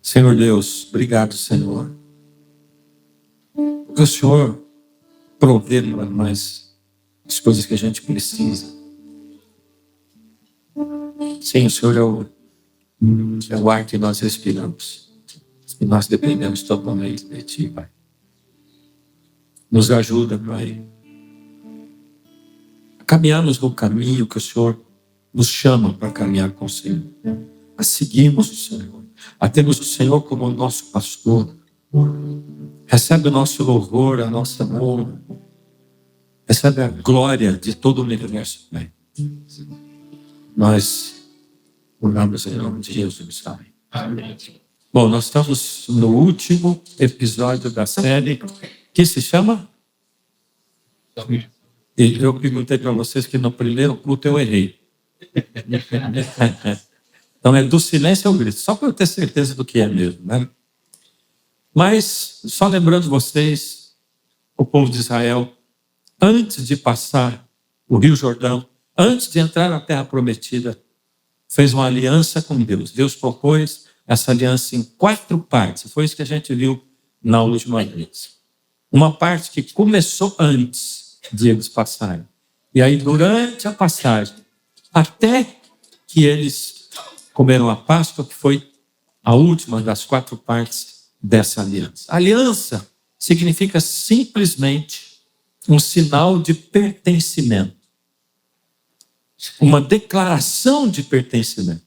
Senhor Deus, obrigado, Senhor, porque o Senhor provê para nós as coisas que a gente precisa. Sim, o Senhor é o ar que nós respiramos. E nós dependemos totalmente de Ti, Pai. Nos ajuda, Pai, a caminharmos no caminho que o Senhor nos chama para caminhar com o Senhor. A seguirmos o Senhor, a termos o Senhor como o nosso pastor. Recebe o nosso louvor, a nossa honra. Recebe a glória de todo o universo, Pai. Nós oramos em nome de Jesus, Amém. Bom, nós estamos no último episódio da série que se chama... E eu perguntei para vocês que no primeiro culto eu errei. Então é do silêncio ao grito, só para eu ter certeza do que é mesmo, né? Mas, só lembrando vocês, o povo de Israel, antes de passar o Rio Jordão, antes de entrar na Terra Prometida, fez uma aliança com Deus. Deus propôs essa aliança em 4 partes. Foi isso que a gente viu na última vez. Uma parte que começou antes de eles passarem. E aí, durante a passagem, até que eles comeram a Páscoa, que foi a última das 4 partes dessa aliança. Aliança significa simplesmente um sinal de pertencimento. Uma declaração de pertencimento.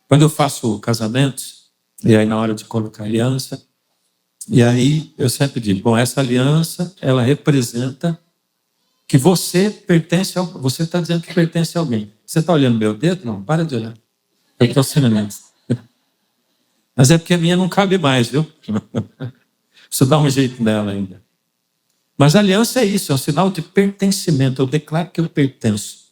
Quando eu faço casamentos, e aí na hora de colocar aliança, e aí eu sempre digo, bom, essa aliança, ela representa que você pertence você está dizendo que pertence a alguém. Você está olhando meu dedo? Não, para de olhar. Eu estou assinando. Mas é porque a minha não cabe mais, viu? Preciso dar um jeito nela ainda. Mas a aliança é isso, é um sinal de pertencimento. Eu declaro que eu pertenço.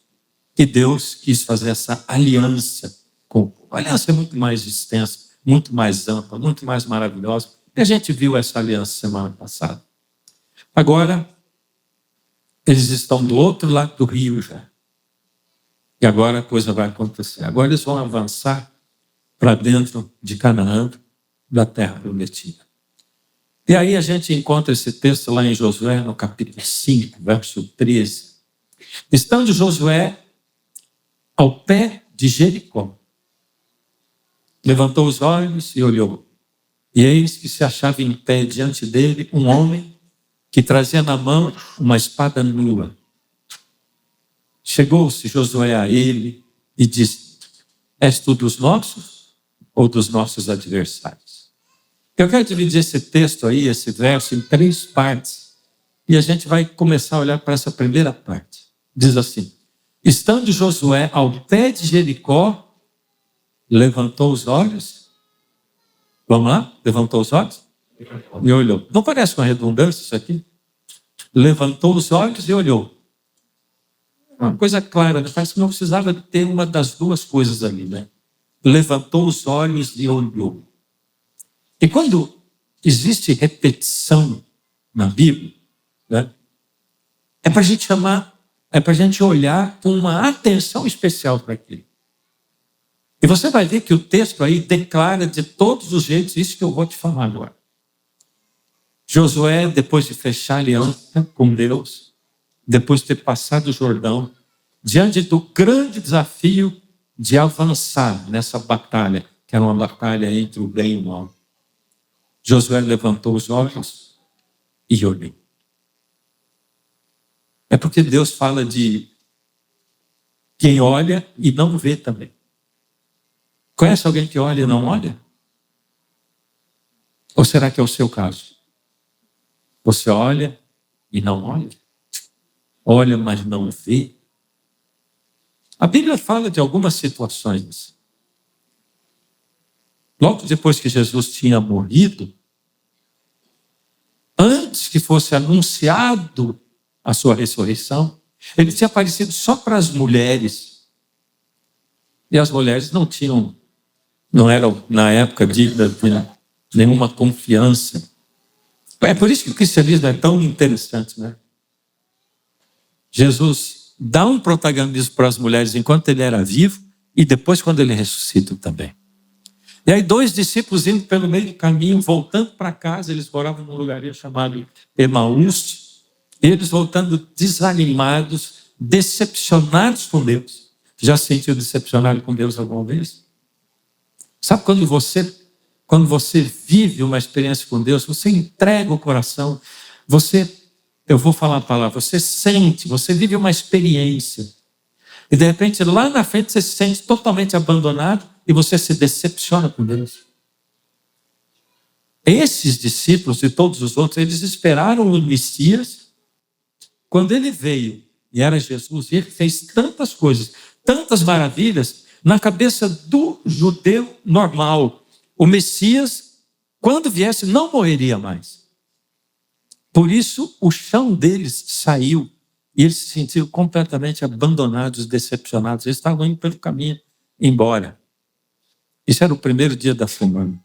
E Deus quis fazer essa aliança com o povo. A aliança é muito mais extensa, muito mais ampla, muito mais maravilhosa. E a gente viu essa aliança semana passada. Agora, eles estão do outro lado do rio já. E agora a coisa vai acontecer. Agora eles vão avançar para dentro de Canaã, da Terra Prometida. E aí a gente encontra esse texto lá em Josué, no capítulo 5, verso 13. Estando Josué ao pé de Jericó, levantou os olhos e olhou. E eis que se achava em pé diante dele um homem que trazia na mão uma espada nua. Chegou-se Josué a ele e disse: És tu dos nossos ou dos nossos adversários? Eu quero dividir esse texto aí, esse verso, em 3 partes. E a gente vai começar a olhar para essa primeira parte. Diz assim: estando Josué ao pé de Jericó, levantou os olhos. Vamos lá? Levantou os olhos e olhou. Não parece uma redundância isso aqui? Levantou os olhos e olhou. Uma coisa clara, né? Parece que não precisava ter uma das 2 coisas ali, né? Levantou os olhos e olhou. E quando existe repetição na Bíblia, né? É para a gente chamar, é para a gente olhar com uma atenção especial para aquilo. E você vai ver que o texto aí declara de todos os jeitos isso que eu vou te falar agora. Josué, depois de fechar a aliança com Deus, depois de ter passado o Jordão, diante do grande desafio de avançar nessa batalha, que era uma batalha entre o bem e o mal, Josué levantou os olhos e olhou. É porque Deus fala de quem olha e não vê também. Conhece alguém que olha e não olha? Ou será que é o seu caso? Você olha e não olha? Olha, mas não vê? A Bíblia fala de algumas situações. Logo depois que Jesus tinha morrido, antes que fosse anunciado a sua ressurreição, ele tinha aparecido só para as mulheres. E as mulheres não eram, na época, dignas de nenhuma confiança. É por isso que o cristianismo é tão interessante, né? Jesus dá um protagonismo para as mulheres enquanto ele era vivo e depois quando ele ressuscita também. E aí 2 discípulos indo pelo meio do caminho, voltando para casa, eles moravam num lugar chamado Emaús, eles voltando desanimados, decepcionados com Deus. Já se sentiu decepcionado com Deus alguma vez? Sabe quando você vive uma experiência com Deus, você entrega o coração, eu vou falar a palavra, você sente, você vive uma experiência. E de repente, lá na frente, você se sente totalmente abandonado e você se decepciona com Deus. Esses discípulos e todos os outros, eles esperaram o Messias. Quando ele veio, e era Jesus, e ele fez tantas coisas, tantas maravilhas, na cabeça do judeu normal, o Messias, quando viesse, não morreria mais. Por isso, o chão deles saiu e eles se sentiram completamente abandonados, decepcionados. Eles estavam indo pelo caminho embora. Isso era o primeiro dia da semana.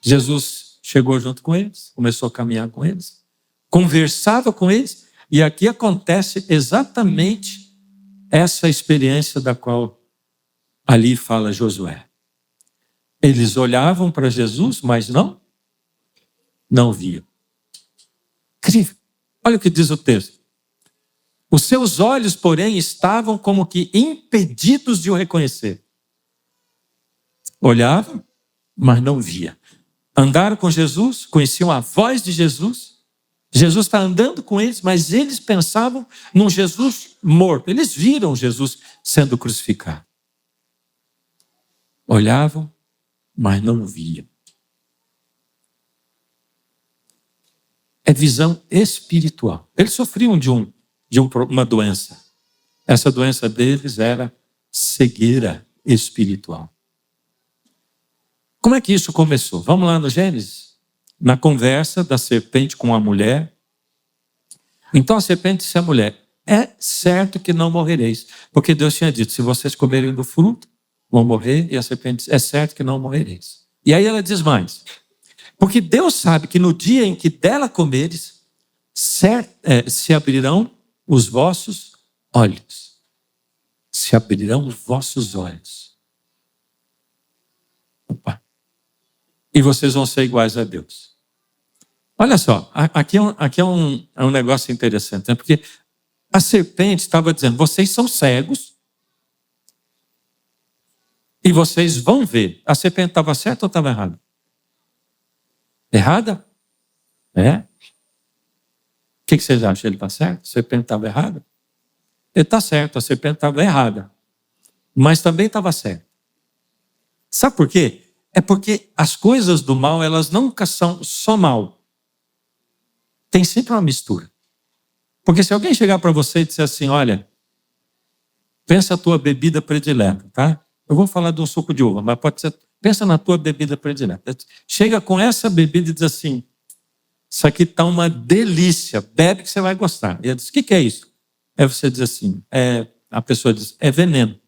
Jesus chegou junto com eles, começou a caminhar com eles, conversava com eles, e aqui acontece exatamente essa experiência da qual ali fala Josué. Eles olhavam para Jesus, mas não viam. Incrível. Olha o que diz o texto. Os seus olhos, porém, estavam como que impedidos de o reconhecer. Olhavam, mas não via. Andaram com Jesus, conheciam a voz de Jesus. Jesus está andando com eles, mas eles pensavam num Jesus morto. Eles viram Jesus sendo crucificado. Olhavam, mas não viam. É visão espiritual. Eles sofriam de uma doença. Essa doença deles era cegueira espiritual. Como é que isso começou? Vamos lá no Gênesis. Na conversa da serpente com a mulher. Então a serpente disse à mulher, é certo que não morrereis. Porque Deus tinha dito, se vocês comerem do fruto, vão morrer. E a serpente disse, é certo que não morrereis. E aí ela diz mais. Porque Deus sabe que no dia em que dela comeres, se abrirão os vossos olhos. Se abrirão os vossos olhos. Opa. E vocês vão ser iguais a Deus. Olha só, aqui é um negócio interessante, né? Porque a serpente estava dizendo, vocês são cegos e vocês vão ver. A serpente estava certa ou estava errada? Errada? É? O que vocês acham? Ele está certo? A serpente estava errada? Ele está certo, a serpente estava errada. Mas também estava certa. Sabe por quê? É porque as coisas do mal, elas nunca são só mal. Tem sempre uma mistura. Porque se alguém chegar para você e disser assim, olha, pensa a tua bebida predileta, tá? Eu vou falar de um suco de uva, mas pode ser, pensa na tua bebida predileta. Chega com essa bebida e diz assim, isso aqui está uma delícia, bebe que você vai gostar. E ele diz, o que é isso? Aí você diz assim, a pessoa diz, é veneno.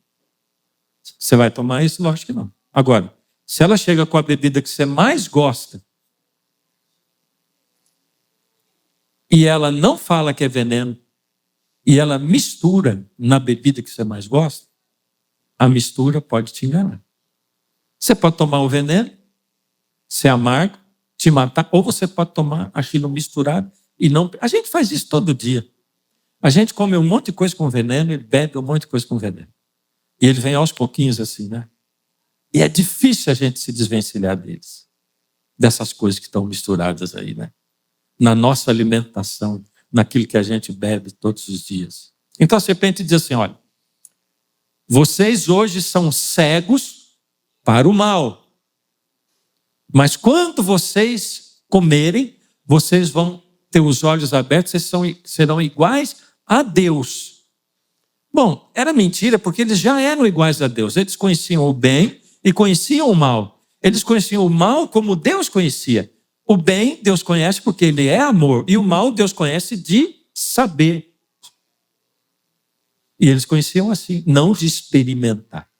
Você vai tomar isso? Lógico que não. Agora, se ela chega com a bebida que você mais gosta e ela não fala que é veneno e ela mistura na bebida que você mais gosta, a mistura pode te enganar. Você pode tomar o veneno, ser amargo, te matar, ou você pode tomar aquilo misturado e não... A gente faz isso todo dia. A gente come um monte de coisa com veneno e bebe um monte de coisa com veneno. E ele vem aos pouquinhos assim, né? E é difícil a gente se desvencilhar deles. Dessas coisas que estão misturadas aí, né? Na nossa alimentação, naquilo que a gente bebe todos os dias. Então a serpente diz assim, olha, vocês hoje são cegos para o mal. Mas quando vocês comerem, vocês vão ter os olhos abertos, vocês serão iguais a Deus. Bom, era mentira porque eles já eram iguais a Deus. Eles conheciam o bem e conheciam o mal. Eles conheciam o mal como Deus conhecia. O bem Deus conhece porque ele é amor. E o mal Deus conhece de saber. E eles conheciam assim, não de experimentar.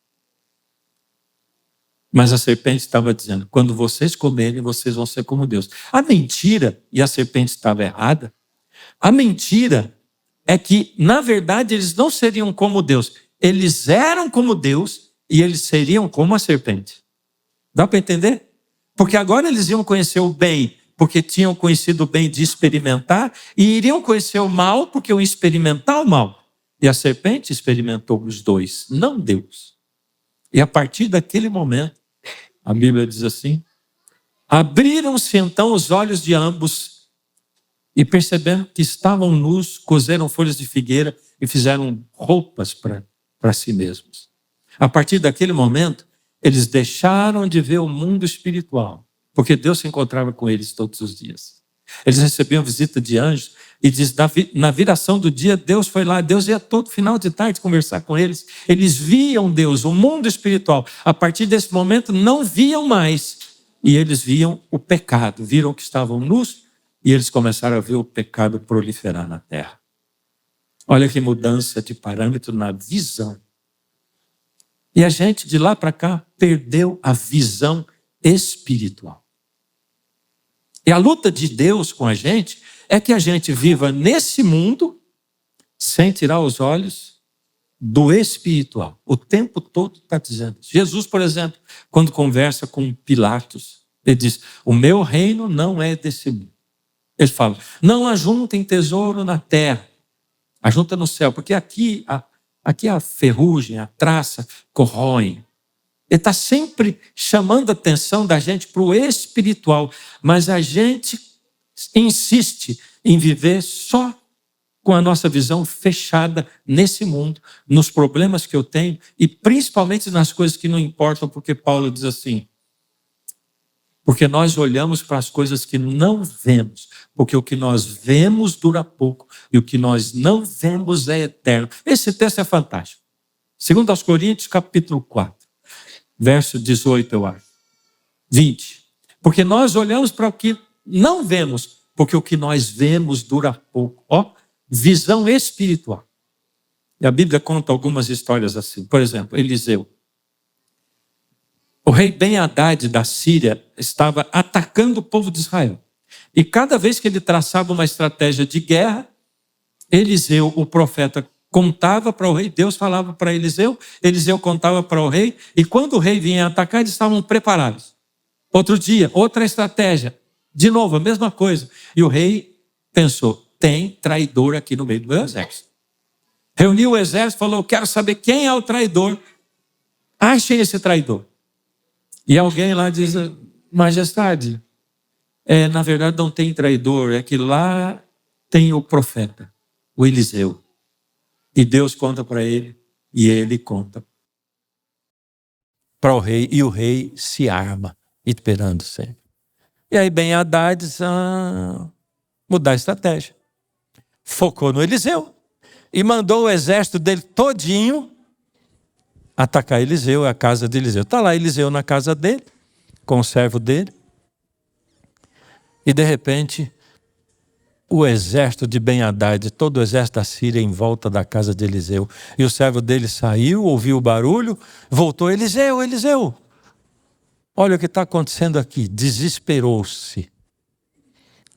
Mas a serpente estava dizendo, quando vocês comerem, vocês vão ser como Deus. A mentira, e a serpente estava errada, a mentira é que, na verdade, eles não seriam como Deus. Eles eram como Deus e eles seriam como a serpente. Dá para entender? Porque agora eles iam conhecer o bem, porque tinham conhecido o bem de experimentar, e iriam conhecer o mal, porque iam experimentar o mal. E a serpente experimentou os dois, não Deus. E a partir daquele momento, a Bíblia diz assim, abriram-se então os olhos de ambos e percebendo que estavam nus, cozeram folhas de figueira e fizeram roupas para si mesmos. A partir daquele momento, eles deixaram de ver o mundo espiritual, porque Deus se encontrava com eles todos os dias. Eles recebiam visita de anjos e diz, na viração do dia, Deus foi lá, Deus ia todo final de tarde conversar com eles. Eles viam Deus, o mundo espiritual. A partir desse momento, não viam mais. E eles viam o pecado, viram que estavam nus e eles começaram a ver o pecado proliferar na terra. Olha que mudança de parâmetro na visão. E a gente, de lá para cá, perdeu a visão espiritual. E a luta de Deus com a gente é que a gente viva nesse mundo sem tirar os olhos do espiritual. O tempo todo está dizendo. Jesus, por exemplo, quando conversa com Pilatos, ele diz, o meu reino não é desse mundo. Ele fala, não ajuntem tesouro na terra, ajunta no céu, porque aqui a ferrugem, a traça corroem. Ele está sempre chamando a atenção da gente para o espiritual, mas a gente insiste em viver só com a nossa visão fechada nesse mundo, nos problemas que eu tenho e principalmente nas coisas que não importam, porque Paulo diz assim, porque nós olhamos para as coisas que não vemos, porque o que nós vemos dura pouco e o que nós não vemos é eterno. Esse texto é fantástico. 2 Coríntios, capítulo 4. Verso 18, eu acho. 20. Porque nós olhamos para o que não vemos, porque o que nós vemos dura pouco. Ó, visão espiritual. E a Bíblia conta algumas histórias assim. Por exemplo, Eliseu. O rei Ben-Hadad da Síria estava atacando o povo de Israel. E cada vez que ele traçava uma estratégia de guerra, Eliseu, o profeta, contava para o rei, Deus falava para Eliseu, Eliseu contava para o rei, e quando o rei vinha atacar, eles estavam preparados. Outro dia, outra estratégia, de novo, a mesma coisa. E o rei pensou, tem traidor aqui no meio do meu exército. Reuniu o exército e falou, eu quero saber quem é o traidor. Achem esse traidor. E alguém lá diz, majestade, na verdade não tem traidor, é que lá tem o profeta, o Eliseu. E Deus conta para ele, e ele conta para o rei, e o rei se arma, esperando sempre. E aí Ben-Hadad diz, mudar a estratégia. Focou no Eliseu, e mandou o exército dele todinho atacar Eliseu, a casa de Eliseu. Está lá Eliseu na casa dele, com o servo dele, e de repente o exército de Ben-Hadad, todo o exército da Síria em volta da casa de Eliseu. E o servo dele saiu, ouviu o barulho, voltou, Eliseu, Eliseu. Olha o que está acontecendo aqui. Desesperou-se.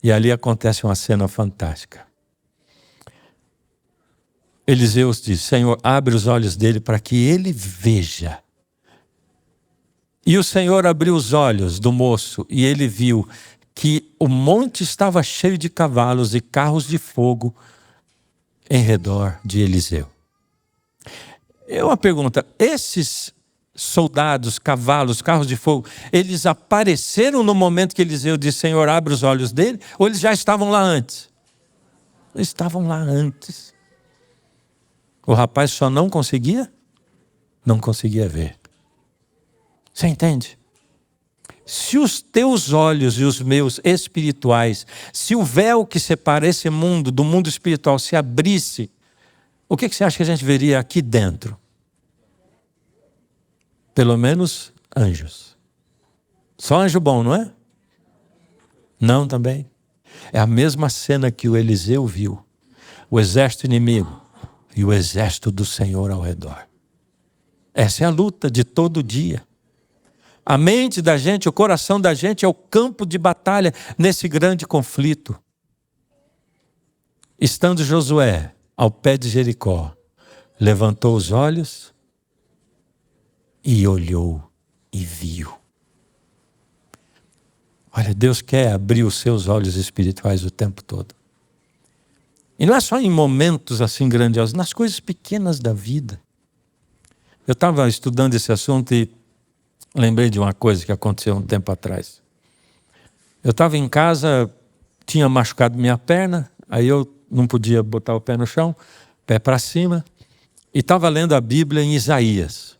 E ali acontece uma cena fantástica. Eliseu diz, Senhor, abre os olhos dele para que ele veja. E o Senhor abriu os olhos do moço e ele viu que o monte estava cheio de cavalos e carros de fogo em redor de Eliseu. É uma pergunta, esses soldados, cavalos, carros de fogo, eles apareceram no momento que Eliseu disse, Senhor, abre os olhos dele, ou eles já estavam lá antes? Eles estavam lá antes. O rapaz só não conseguia ver. Você entende? Se os teus olhos e os meus espirituais, se o véu que separa esse mundo do mundo espiritual se abrisse, o que você acha que a gente veria aqui dentro? Pelo menos anjos. Só anjo bom, não é? Não também. É a mesma cena que o Eliseu viu. O exército inimigo e o exército do Senhor ao redor. Essa é a luta de todo dia. A mente da gente, o coração da gente é o campo de batalha nesse grande conflito. Estando Josué ao pé de Jericó, levantou os olhos e olhou e viu. Olha, Deus quer abrir os seus olhos espirituais o tempo todo. E não é só em momentos assim grandiosos, nas coisas pequenas da vida. Eu estava estudando esse assunto e lembrei de uma coisa que aconteceu um tempo atrás. Eu estava em casa, tinha machucado minha perna, aí eu não podia botar o pé no chão, pé para cima, e estava lendo a Bíblia em Isaías,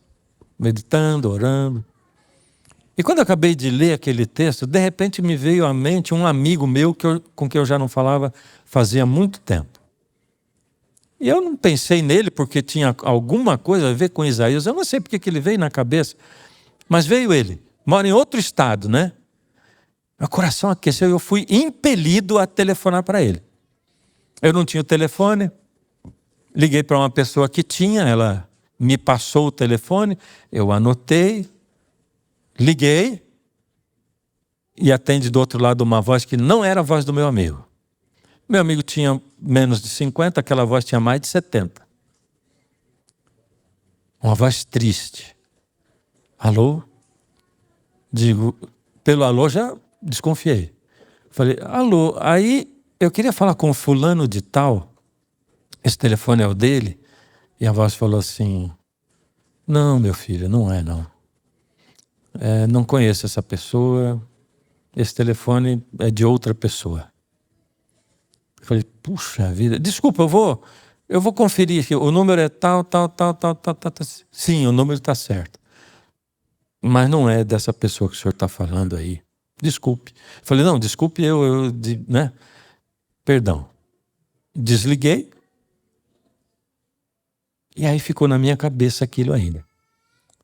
meditando, orando. E quando eu acabei de ler aquele texto, de repente me veio à mente um amigo meu com quem eu já não falava fazia muito tempo. E eu não pensei nele porque tinha alguma coisa a ver com Isaías. Eu não sei porque que ele veio na cabeça, mas veio ele. Mora em outro estado, né? Meu coração aqueceu e eu fui impelido a telefonar para ele. Eu não tinha o telefone, liguei para uma pessoa que tinha, ela me passou o telefone, eu anotei, liguei e atende do outro lado uma voz que não era a voz do meu amigo. Meu amigo tinha menos de 50, aquela voz tinha mais de 70. Uma voz triste. Alô? Digo, pelo alô já desconfiei. Falei, alô, aí eu queria falar com fulano de tal, esse telefone é o dele? E a voz falou assim, não, meu filho, não é não. Não conheço essa pessoa, esse telefone é de outra pessoa. Eu falei, puxa vida, desculpa, eu vou conferir aqui, o número é tal. Sim, o número está certo. Mas não é dessa pessoa que o senhor está falando aí. Desculpe. Eu falei, não, desculpe, né? Perdão. Desliguei. E aí ficou na minha cabeça aquilo ainda.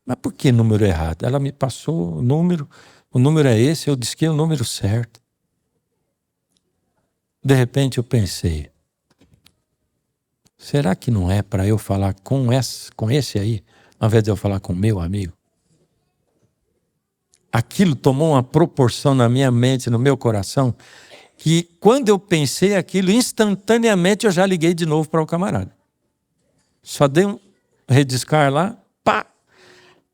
Mas por que número errado? Ela me passou o número é esse, eu disse que é o número certo. De repente eu pensei, será que não é para eu falar com esse aí, ao invés de eu falar com meu amigo? Aquilo tomou uma proporção na minha mente, no meu coração, que quando eu pensei aquilo, instantaneamente eu já liguei de novo para o camarada. Só dei um rediscar lá, pá!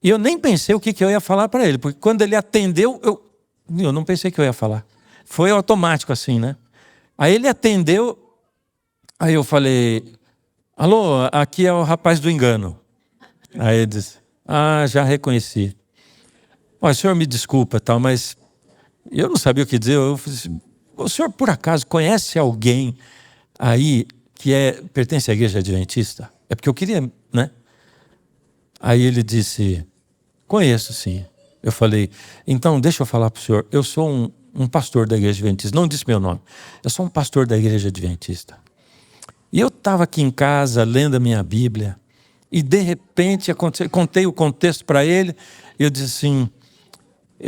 E eu nem pensei o que eu ia falar para ele, porque quando ele atendeu, eu não pensei que eu ia falar. Foi automático assim, né? Aí ele atendeu, aí eu falei, alô, aqui é o rapaz do engano. Aí ele disse, já reconheci. O senhor me desculpa, tal, mas eu não sabia o que dizer. Eu falei assim, o senhor por acaso conhece alguém aí que pertence à igreja adventista? É porque eu queria, né? Aí ele disse, conheço sim. Eu falei, então deixa eu falar para o senhor, eu sou um pastor da igreja adventista, não disse meu nome, eu sou um pastor da igreja adventista. E eu estava aqui em casa lendo a minha Bíblia e de repente contei o contexto para ele e eu disse assim,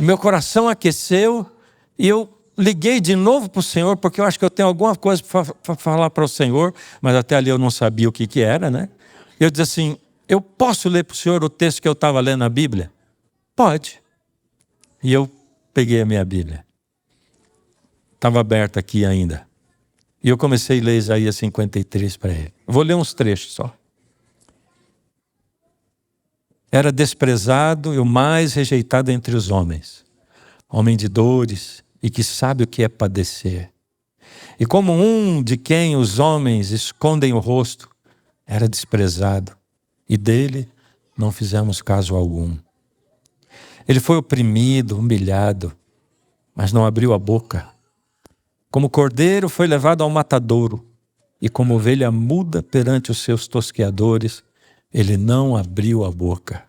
meu coração aqueceu e eu liguei de novo para o Senhor porque eu acho que eu tenho alguma coisa para falar para o Senhor, mas até ali eu não sabia o que era, né? Eu disse assim, eu posso ler para o senhor o texto que eu estava lendo na Bíblia? Pode. E eu peguei a minha Bíblia. Estava aberta aqui ainda. E eu comecei a ler Isaías 53 para ele. Vou ler uns trechos só. Era desprezado e o mais rejeitado entre os homens. Homem de dores e que sabe o que é padecer. E como um de quem os homens escondem o rosto, era desprezado. E dele não fizemos caso algum. Ele foi oprimido, humilhado, mas não abriu a boca. Como cordeiro foi levado ao matadouro, e como ovelha muda perante os seus tosqueadores, ele não abriu a boca.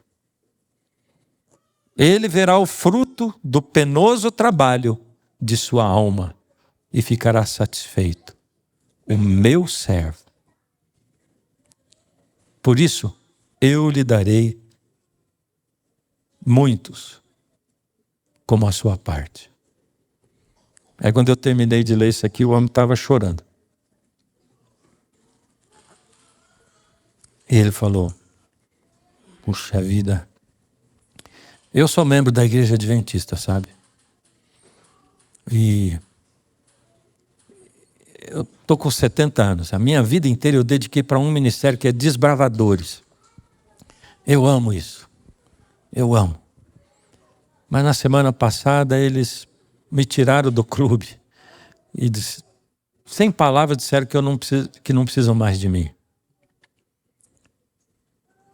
Ele verá o fruto do penoso trabalho de sua alma e ficará satisfeito. O meu servo. Por isso, eu lhe darei muitos como a sua parte. Aí quando eu terminei de ler isso aqui, o homem estava chorando. E ele falou, puxa vida, eu sou membro da igreja adventista, sabe? E eu estou com 70 anos. A minha vida inteira eu dediquei para um ministério que é Desbravadores. Eu amo isso. Eu amo. Mas na semana passada eles me tiraram do clube e, sem palavras, disseram que não precisam mais de mim.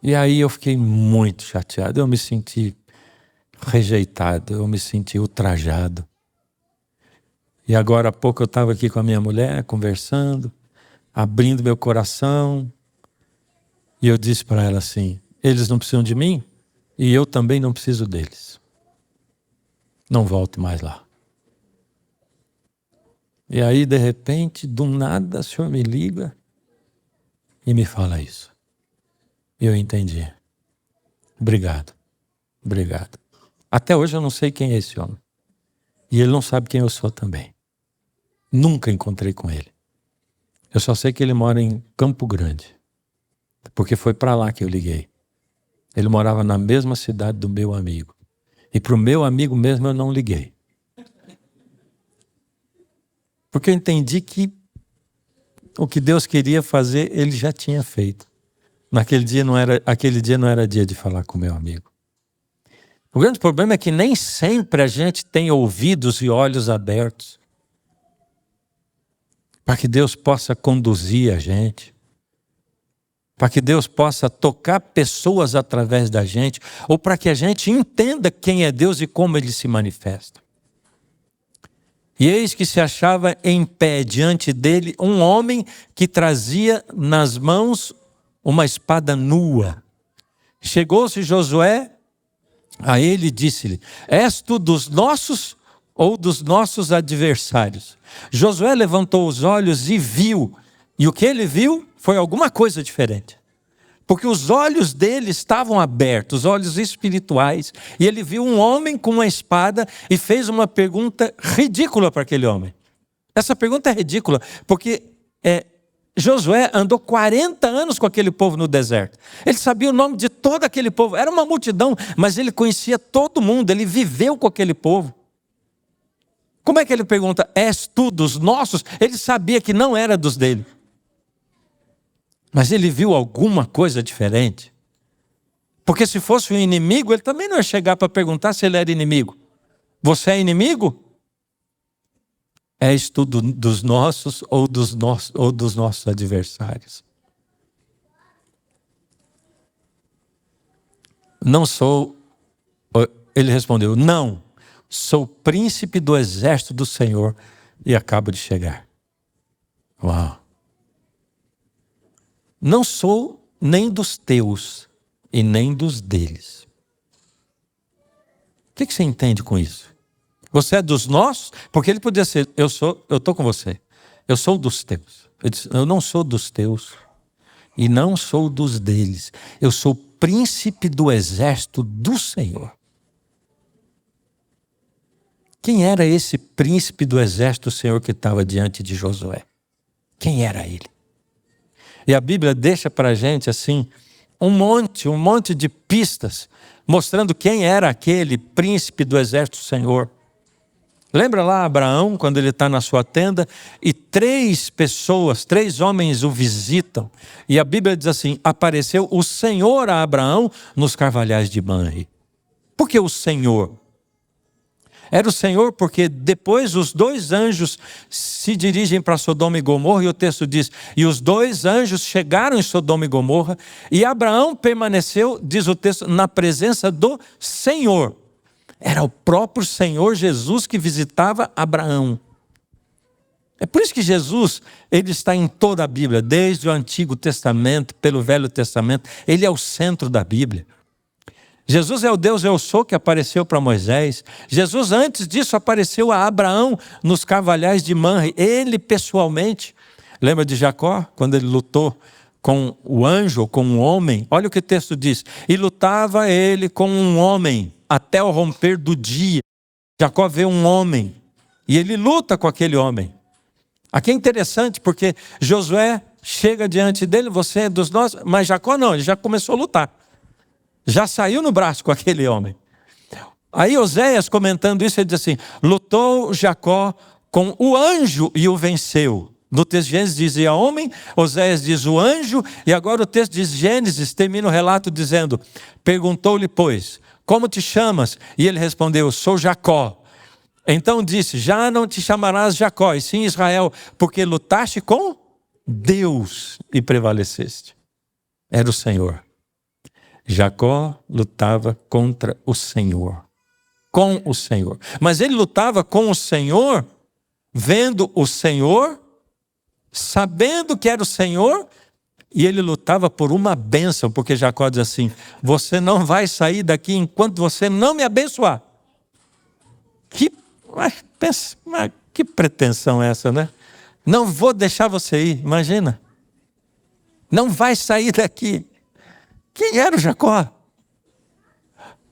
E aí eu fiquei muito chateado, eu me senti rejeitado, eu me senti ultrajado. E agora há pouco eu estava aqui com a minha mulher, conversando, abrindo meu coração, e eu disse para ela assim: eles não precisam de mim e eu também não preciso deles. Não volto mais lá. E aí, de repente, do nada, o Senhor me liga e me fala isso. E eu entendi. Obrigado. Obrigado. Até hoje eu não sei quem é esse homem. E ele não sabe quem eu sou também. Nunca encontrei com ele. Eu só sei que ele mora em Campo Grande. Porque foi para lá que eu liguei. Ele morava na mesma cidade do meu amigo. E para o meu amigo mesmo eu não liguei. Porque eu entendi que o que Deus queria fazer, Ele já tinha feito. Aquele dia não era dia de falar com o meu amigo. O grande problema é que nem sempre a gente tem ouvidos e olhos abertos para que Deus possa conduzir a gente, para que Deus possa tocar pessoas através da gente, ou para que a gente entenda quem é Deus e como Ele se manifesta. E eis que se achava em pé diante dele um homem que trazia nas mãos uma espada nua. Chegou-se Josué a ele e disse-lhe: és tu dos nossos ou dos nossos adversários? Josué levantou os olhos e viu. E o que ele viu foi alguma coisa diferente. Porque os olhos dele estavam abertos, os olhos espirituais. E ele viu um homem com uma espada e fez uma pergunta ridícula para aquele homem. Essa pergunta é ridícula, porque Josué andou 40 anos com aquele povo no deserto. Ele sabia o nome de todo aquele povo. Era uma multidão, mas ele conhecia todo mundo, ele viveu com aquele povo. Como é que ele pergunta: és tu dos nossos? Ele sabia que não era dos dele. Mas ele viu alguma coisa diferente. Porque se fosse um inimigo, ele também não ia chegar para perguntar se ele era inimigo. Você é inimigo? És tu dos nossos ou dos nossos adversários? Não sou, ele respondeu, não, sou príncipe do exército do Senhor e acabo de chegar. Uau! Não sou nem dos teus e nem dos deles. O que você entende com isso? Você é dos nossos? Porque ele podia ser, eu estou com você. Eu sou dos teus. Ele disse, eu não sou dos teus e não sou dos deles. Eu sou príncipe do exército do Senhor. Quem era esse príncipe do exército do Senhor que estava diante de Josué? Quem era ele? E a Bíblia deixa para a gente assim um monte de pistas mostrando quem era aquele príncipe do exército do Senhor. Lembra lá Abraão, quando ele está na sua tenda e 3 homens o visitam. E a Bíblia diz assim, apareceu o Senhor a Abraão nos carvalhais de Manre. Por que o Senhor? Era o Senhor porque depois os 2 anjos se dirigem para Sodoma e Gomorra e o texto diz, e os 2 anjos chegaram em Sodoma e Gomorra e Abraão permaneceu, diz o texto, na presença do Senhor. Era o próprio Senhor Jesus que visitava Abraão. É por isso que Jesus, ele está em toda a Bíblia, desde o Antigo Testamento, pelo Velho Testamento, ele é o centro da Bíblia. Jesus é o Deus eu sou que apareceu para Moisés. Jesus antes disso apareceu a Abraão nos carvalhais de Manre, ele pessoalmente. Lembra de Jacó, quando ele lutou com o anjo, com um homem? Olha o que o texto diz. E lutava ele com um homem até o romper do dia. Jacó vê um homem e ele luta com aquele homem. Aqui é interessante porque Josué chega diante dele, você é dos nossos, mas Jacó não, ele já começou a lutar. Já saiu no braço com aquele homem. Aí Oséias comentando isso, ele diz assim, lutou Jacó com o anjo e o venceu. No texto de Gênesis dizia homem, Oséias diz o anjo, e agora o texto de Gênesis termina o relato dizendo, perguntou-lhe pois, como te chamas? E ele respondeu, sou Jacó. Então disse: já não te chamarás Jacó, e sim Israel, porque lutaste com Deus e prevaleceste. Era o Senhor. Jacó lutava contra o Senhor. Com o Senhor. Mas ele lutava com o Senhor, vendo o Senhor, sabendo que era o Senhor, e ele lutava por uma bênção, porque Jacó diz assim: você não vai sair daqui enquanto você não me abençoar. Que pretensão é essa, né? Não vou deixar você ir, imagina. Não vai sair daqui. Quem era o Jacó?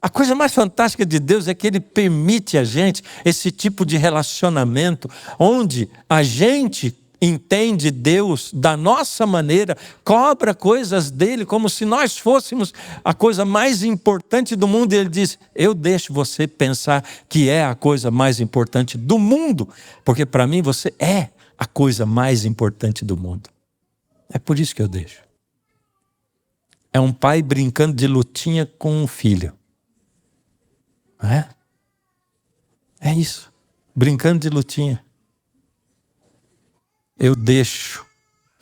A coisa mais fantástica de Deus é que Ele permite a gente esse tipo de relacionamento, onde a gente entende Deus da nossa maneira, cobra coisas dele como se nós fôssemos a coisa mais importante do mundo, e ele diz: eu deixo você pensar que é a coisa mais importante do mundo, porque para mim você é a coisa mais importante do mundo. É por isso que eu deixo. É um pai brincando de lutinha com um filho. Não é? É isso, brincando de lutinha. Eu deixo,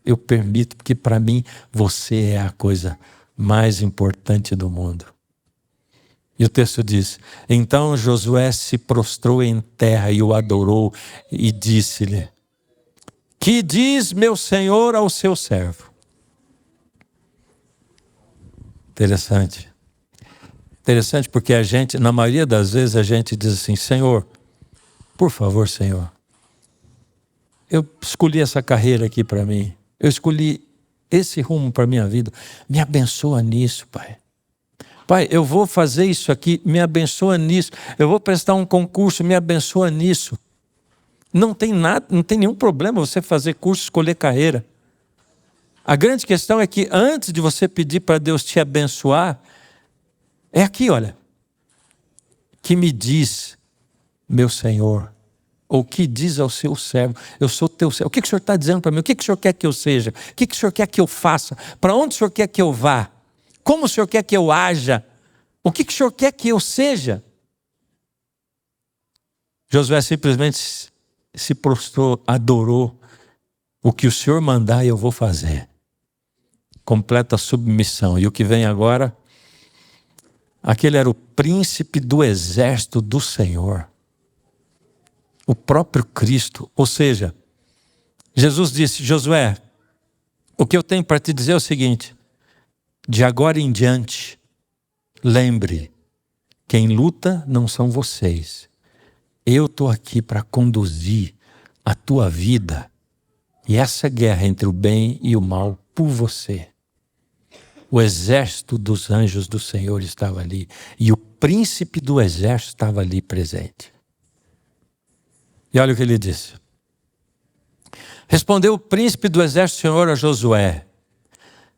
eu permito, porque para mim você é a coisa mais importante do mundo. E o texto diz: então Josué se prostrou em terra e o adorou e disse-lhe: que diz meu senhor ao seu servo? Interessante. Interessante, porque a gente, na maioria das vezes, a gente diz assim: Senhor, por favor, Senhor, eu escolhi essa carreira aqui para mim, eu escolhi esse rumo para a minha vida, me abençoa nisso, Pai. Pai, eu vou fazer isso aqui, me abençoa nisso. Eu vou prestar um concurso, me abençoa nisso. Não tem nada, não tem nenhum problema você fazer curso, escolher carreira. A grande questão é que antes de você pedir para Deus te abençoar, é aqui, olha, que me diz meu Senhor, ou que diz ao seu servo: eu sou teu servo. O que o Senhor está dizendo para mim? O que o Senhor quer que eu seja? O que o Senhor quer que eu faça? Para onde o Senhor quer que eu vá? Como o Senhor quer que eu haja? O que o Senhor quer que eu seja? Josué simplesmente se prostrou, adorou. O que o Senhor mandar eu vou fazer. Completa submissão. E o que vem agora? Aquele era o príncipe do exército do Senhor. O próprio Cristo. Ou seja, Jesus disse: Josué, o que eu tenho para te dizer é o seguinte: de agora em diante, lembre, quem luta não são vocês. Eu estou aqui para conduzir a tua vida e essa guerra entre o bem e o mal por você. O exército dos anjos do Senhor estava ali e o príncipe do exército estava ali presente. E olha o que ele disse. Respondeu o príncipe do exército do Senhor a Josué: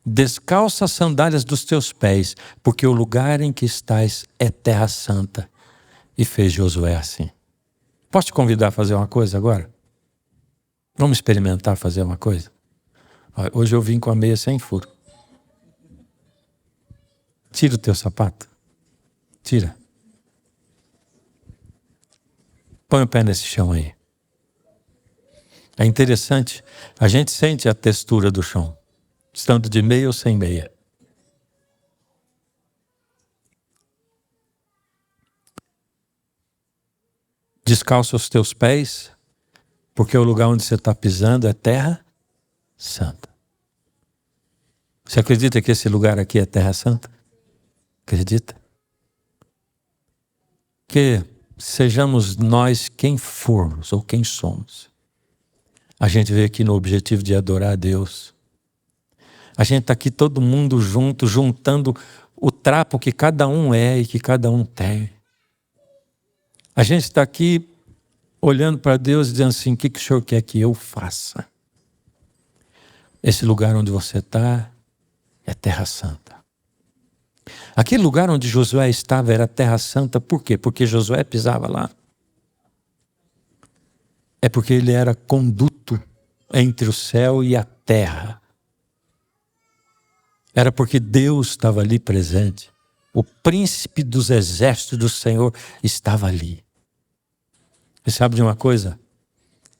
descalça as sandálias dos teus pés, porque o lugar em que estás é terra santa. E fez Josué assim. Posso te convidar a fazer uma coisa agora? Vamos experimentar fazer uma coisa? Hoje eu vim com a meia sem furo. Tira o teu sapato. Tira. Põe o pé nesse chão aí. É interessante, a gente sente a textura do chão, estando de meia ou sem meia. Descalça os teus pés, porque o lugar onde você está pisando é terra santa. Você acredita que esse lugar aqui é terra santa? Acredita? Que sejamos nós quem formos ou quem somos. A gente veio aqui no objetivo de adorar a Deus. A gente está aqui todo mundo junto, juntando o trapo que cada um é e que cada um tem. A gente está aqui olhando para Deus e dizendo assim: o que o Senhor quer que eu faça? Esse lugar onde você está é terra santa. Aquele lugar onde Josué estava era terra santa, por quê? Porque Josué pisava lá. É porque ele era conduto entre o céu e a terra. Era porque Deus estava ali presente. O príncipe dos exércitos do Senhor estava ali. E sabe de uma coisa?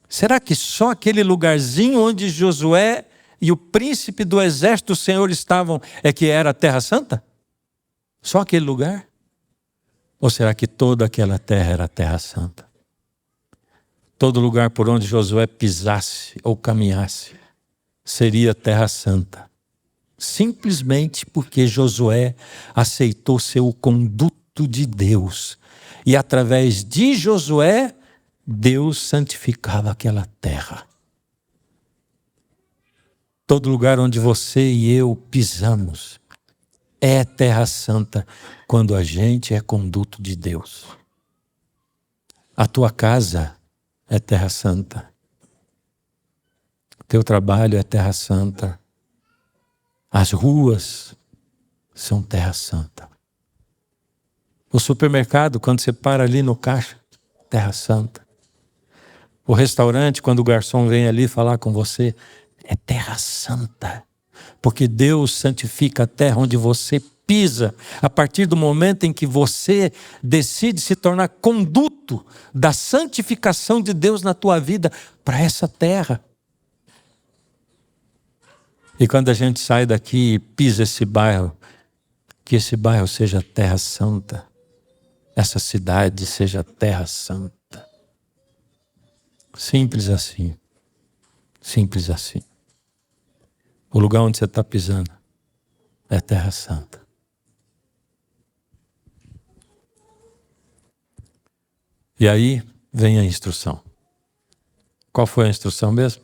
Será que só aquele lugarzinho onde Josué e o príncipe do exército do Senhor estavam é que era a Terra Santa? Só aquele lugar? Ou será que toda aquela terra era a Terra Santa? Todo lugar por onde Josué pisasse ou caminhasse seria Terra Santa. Simplesmente porque Josué aceitou ser o conduto de Deus. E através de Josué, Deus santificava aquela terra. Todo lugar onde você e eu pisamos é Terra Santa quando a gente é conduto de Deus. A tua casa é Terra Santa. Teu trabalho é Terra Santa. As ruas são Terra Santa. O supermercado, quando você para ali no caixa, Terra Santa. O restaurante, quando o garçom vem ali falar com você, é Terra Santa. Porque Deus santifica a terra onde você pisa, a partir do momento em que você decide se tornar conduto da santificação de Deus na tua vida para essa terra. E quando a gente sai daqui e pisa esse bairro, que esse bairro seja Terra Santa, essa cidade seja Terra Santa. Simples assim. Simples assim. O lugar onde você está pisando é Terra Santa. E aí vem a instrução. Qual foi a instrução mesmo?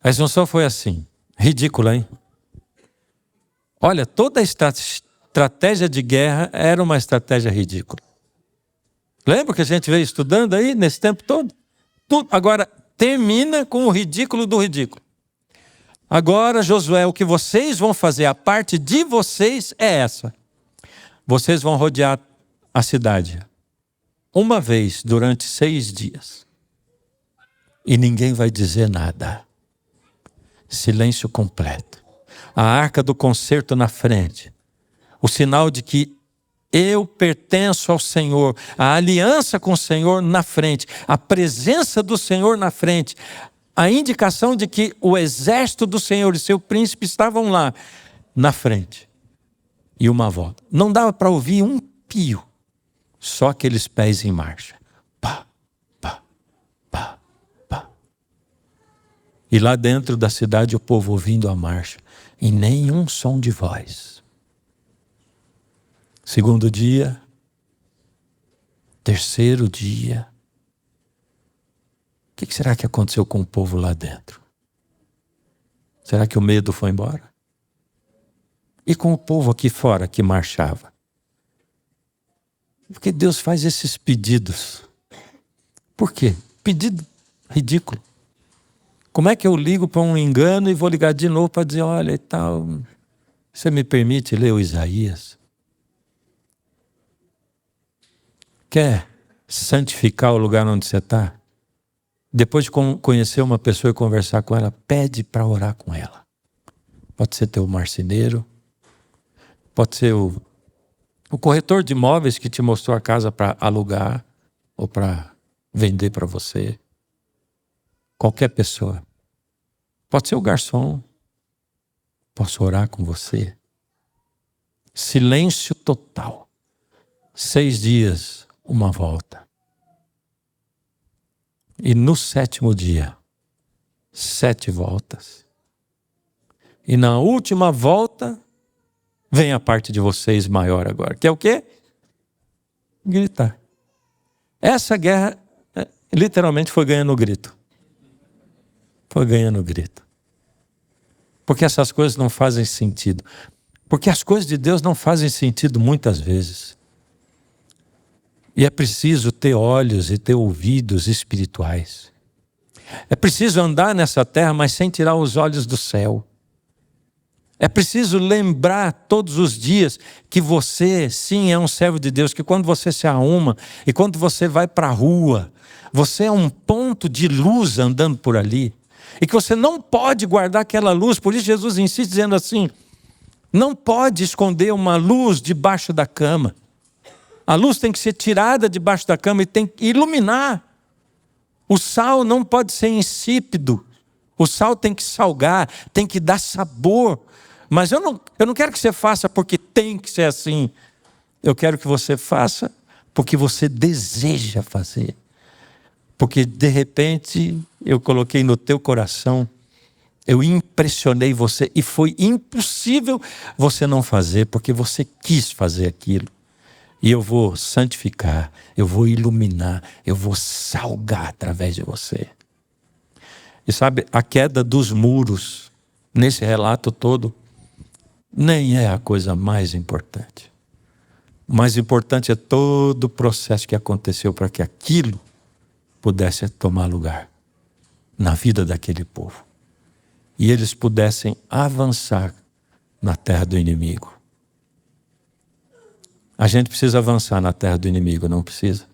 A instrução foi assim. Ridícula, hein? Olha, toda a estratégia de guerra era uma estratégia ridícula. Lembra que a gente veio estudando aí nesse tempo todo? Tudo. Agora, termina com o ridículo do ridículo. Agora, Josué, o que vocês vão fazer, a parte de vocês é essa. Vocês vão rodear a cidade uma vez durante 6 dias. E ninguém vai dizer nada. Silêncio completo. A arca do concerto na frente. O sinal de que eu pertenço ao Senhor. A aliança com o Senhor na frente. A presença do Senhor na frente. A indicação de que o exército do Senhor e seu príncipe estavam lá, na frente. E uma volta. Não dava para ouvir um pio. Só aqueles pés em marcha. Pá, pá, pá, pá. E lá dentro da cidade o povo ouvindo a marcha. E nenhum som de voz. Segundo dia. Terceiro dia. O que será que aconteceu com o povo lá dentro? Será que o medo foi embora? E com o povo aqui fora que marchava? Porque Deus faz esses pedidos. Por quê? Pedido ridículo. Como é que eu ligo para um engano e vou ligar de novo para dizer, olha e tal, você me permite ler o Isaías? Quer santificar o lugar onde você está? Depois de conhecer uma pessoa e conversar com ela, pede para orar com ela. Pode ser teu marceneiro, pode ser o corretor de imóveis que te mostrou a casa para alugar ou para vender para você. Qualquer pessoa. Pode ser o garçom. Posso orar com você? Silêncio total. 6 dias, uma volta. E no 7º dia, 7 voltas. E na última volta, vem a parte de vocês maior agora. Que é o quê? Gritar. Essa guerra, literalmente, foi ganhando grito. Foi ganhando grito. Porque essas coisas não fazem sentido. Porque as coisas de Deus não fazem sentido muitas vezes. E é preciso ter olhos e ter ouvidos espirituais. É preciso andar nessa terra, mas sem tirar os olhos do céu. É preciso lembrar todos os dias que você, sim, é um servo de Deus, que quando você se arruma e quando você vai para a rua, você é um ponto de luz andando por ali. E que você não pode guardar aquela luz. Por isso Jesus insiste dizendo assim, não pode esconder uma luz debaixo da cama. A luz tem que ser tirada debaixo da cama e tem que iluminar O sal não pode ser insípido. O sal tem que salgar, tem que dar sabor. Mas eu não quero que você faça porque tem que ser assim. Eu quero que você faça porque você deseja fazer. Porque de repente eu coloquei no teu coração, eu impressionei você e foi impossível você não fazer, porque você quis fazer aquilo. E eu vou santificar, eu vou iluminar, eu vou salgar através de você. E sabe, a queda dos muros, nesse relato todo, nem é a coisa mais importante. O mais importante é todo o processo que aconteceu para que aquilo pudesse tomar lugar na vida daquele povo. E eles pudessem avançar na terra do inimigo. A gente precisa avançar na terra do inimigo, não precisa?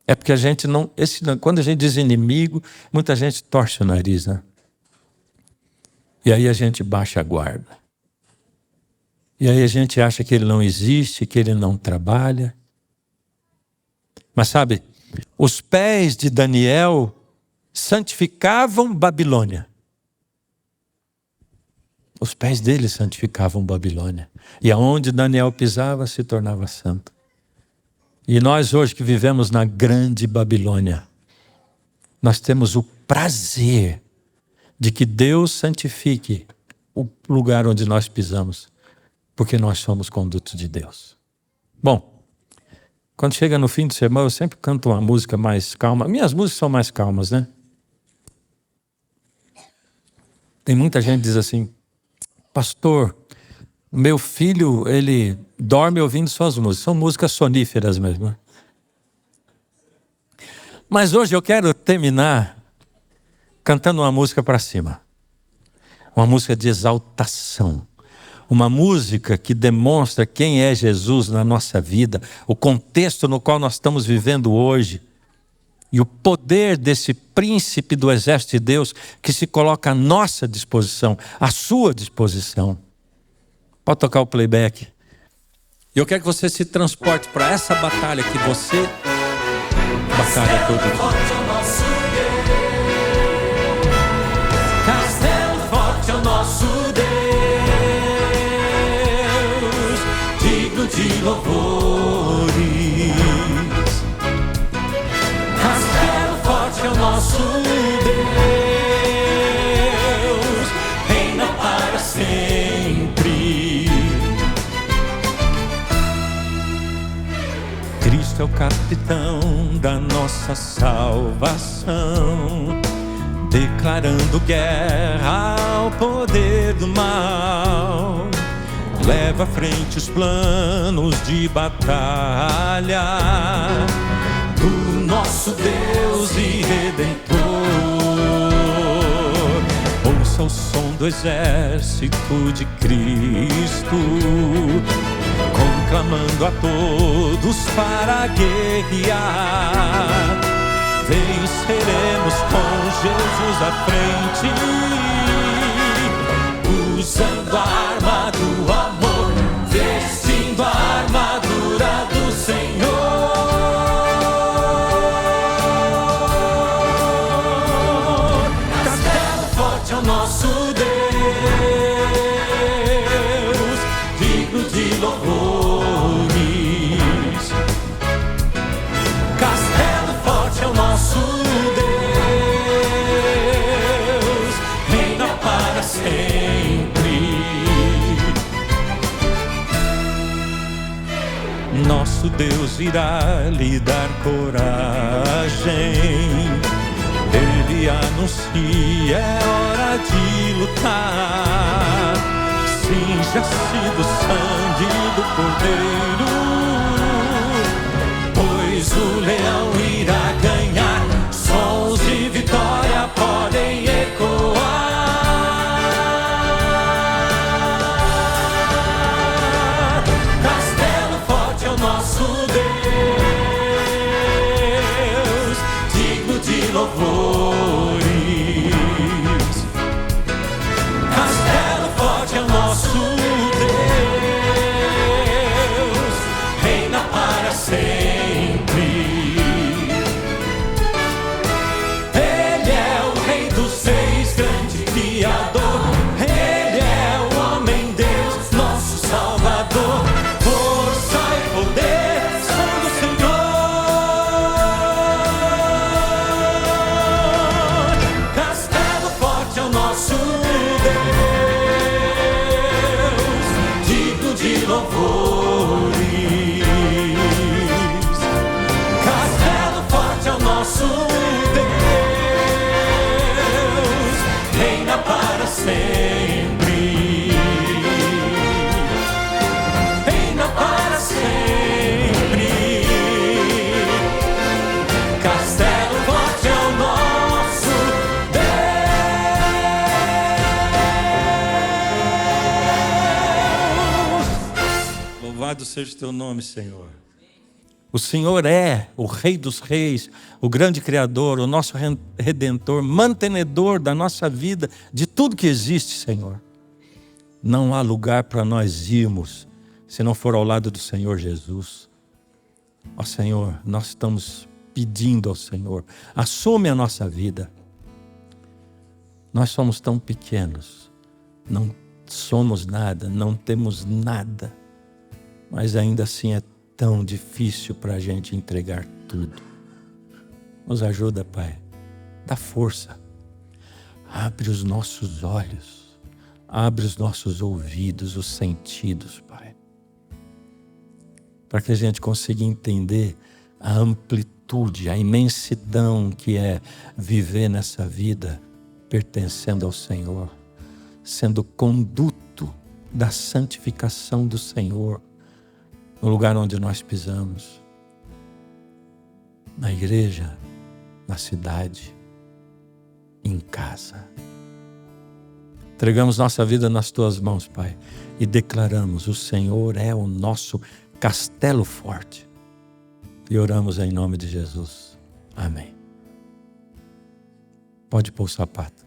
É porque a gente não... quando a gente diz inimigo, muita gente torce o nariz, né? E aí a gente baixa a guarda. E aí a gente acha que ele não existe, que ele não trabalha. Mas sabe, os pés de Daniel santificavam Babilônia. Os pés dele santificavam Babilônia. E aonde Daniel pisava se tornava santo. E nós hoje que vivemos na grande Babilônia, nós temos o prazer de que Deus santifique o lugar onde nós pisamos, porque nós somos condutos de Deus. Bom, quando chega no fim do sermão, eu sempre canto uma música mais calma. Minhas músicas são mais calmas, né? Tem muita gente que diz assim: pastor, meu filho, ele dorme ouvindo suas músicas. São músicas soníferas mesmo, né? Mas hoje eu quero terminar cantando uma música para cima. Uma música de exaltação. Uma música que demonstra quem é Jesus na nossa vida, o contexto no qual nós estamos vivendo hoje e o poder desse príncipe do exército de Deus que se coloca à nossa disposição, à sua disposição. Pode tocar o playback. E eu quero que você se transporte para essa batalha que você batalha todo dia. Castelo forte é o nosso Deus, digno de louvores. Castelo forte é o nosso Deus, reina para sempre. Cristo é o capitão da nossa salvação, declarando guerra ao poder do mal. Leva à frente os planos de batalha do nosso Deus e Redentor. Ouça o som do exército de Cristo, conclamando a todos para guerrear. Venceremos com Jesus à frente, usando a arma do amor, vestindo a armadura do Senhor. Castelo forte é o nosso Deus, digno de louvores. Castelo forte é o nosso Deus, reina para sempre. Nosso Deus irá lhe dar coragem. Ele anuncia, é hora de lutar. Cinja-se do sangue do Cordeiro, Pois o leão irá ganhar, sons de vitória podem ecoar. Castelo forte é o nosso Deus, digno de louvores. Castelo forte é o nosso Deus, sempre. Reina para sempre. Castelo forte é o nosso Deus. Louvado seja o teu nome, Senhor. O Senhor é o Rei dos Reis, o grande Criador, o nosso Redentor, mantenedor da nossa vida, de tudo que existe, Senhor. Não há lugar para nós irmos se não for ao lado do Senhor Jesus. Ó Senhor, nós estamos pedindo ao Senhor, assume a nossa vida. Nós somos tão pequenos, não somos nada, não temos nada, mas ainda assim é tão difícil para a gente entregar tudo. Nos ajuda, Pai. Dá força. Abre os nossos olhos. Abre os nossos ouvidos, os sentidos, Pai. Para que a gente consiga entender a amplitude, a imensidão que é viver nessa vida pertencendo ao Senhor, sendo conduto da santificação do Senhor, no lugar onde nós pisamos, na igreja, na cidade, em casa. Entregamos nossa vida nas tuas mãos, Pai, e declaramos: o Senhor é o nosso castelo forte. E oramos em nome de Jesus. Amém. Pode pôr o sapato.